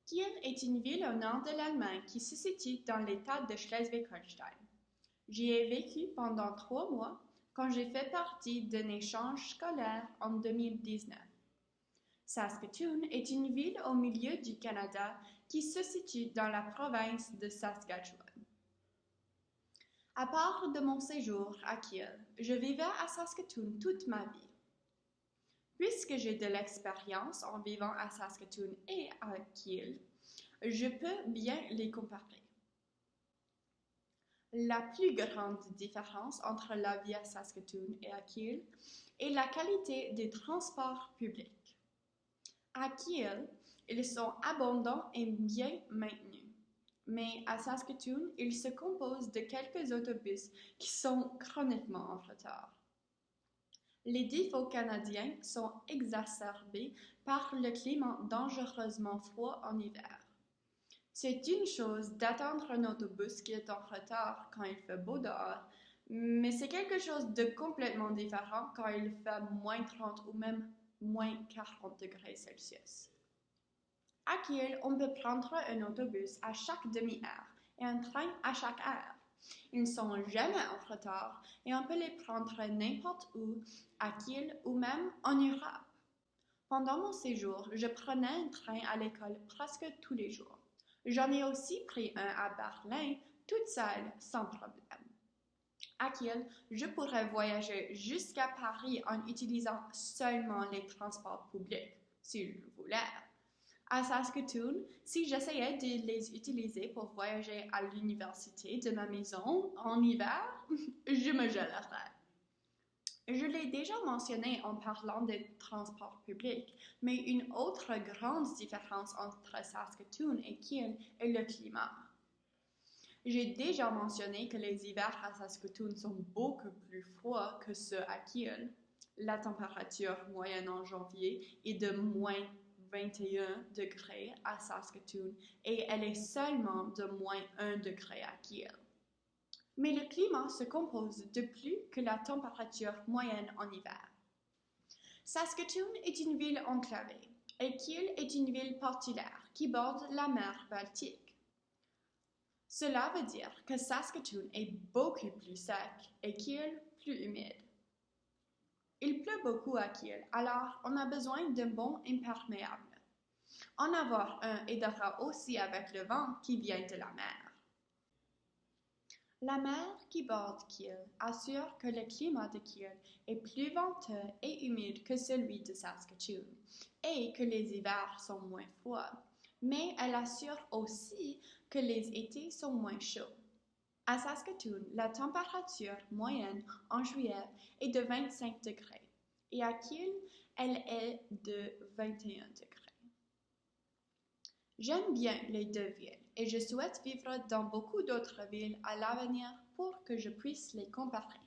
Kiel est une ville au nord de l'Allemagne qui se situe dans l'État de Schleswig-Holstein. J'y ai vécu pendant 3 mois quand j'ai fait partie d'un échange scolaire en 2019. Saskatoon est une ville au milieu du Canada qui se situe dans la province de Saskatchewan. À part de mon séjour à Kiel, je vivais à Saskatoon toute ma vie. Puisque j'ai de l'expérience en vivant à Saskatoon et à Kiel, je peux bien les comparer. La plus grande différence entre la vie à Saskatoon et à Kiel est la qualité des transports publics. À Kiel, ils sont abondants et bien maintenus. Mais à Saskatoon, ils se composent de quelques autobus qui sont chroniquement en retard. Les défauts canadiens sont exacerbés par le climat dangereusement froid en hiver. C'est une chose d'attendre un autobus qui est en retard quand il fait beau dehors, mais c'est quelque chose de complètement différent quand il fait moins 30 ou même moins 40 degrés Celsius. À Kiel, on peut prendre un autobus à chaque demi-heure et un train à chaque heure. Ils ne sont jamais en retard et on peut les prendre n'importe où, à Kiel ou même en Europe. Pendant mon séjour, je prenais un train à l'école presque tous les jours. J'en ai aussi pris un à Berlin, toute seule, sans problème. À Kiel, je pourrais voyager jusqu'à Paris en utilisant seulement les transports publics, si je voulais. À Saskatoon, si j'essayais de les utiliser pour voyager à l'université de ma maison en hiver, je me gèlerais. Je l'ai déjà mentionné en parlant des transports publics, mais une autre grande différence entre Saskatoon et Kiel est le climat. J'ai déjà mentionné que les hivers à Saskatoon sont beaucoup plus froids que ceux à Kiel. La température moyenne en janvier est de moins 21 degrés à Saskatoon et elle est seulement de moins 1 degré à Kiel. Mais le climat se compose de plus que la température moyenne en hiver. Saskatoon est une ville enclavée et Kiel est une ville portuaire qui borde la mer Baltique. Cela veut dire que Saskatoon est beaucoup plus sec et Kiel plus humide. Il pleut beaucoup à Kiel, alors on a besoin d'un bon imperméable. En avoir un aidera aussi avec le vent qui vient de la mer. La mer qui borde Kiel assure que le climat de Kiel est plus venteux et humide que celui de Saskatoon et que les hivers sont moins froids, mais elle assure aussi que les étés sont moins chauds. À Saskatoon, la température moyenne en juillet est de 25 degrés et à Kiel, elle est de 21 degrés. J'aime bien les deux villes et je souhaite vivre dans beaucoup d'autres villes à l'avenir pour que je puisse les comparer.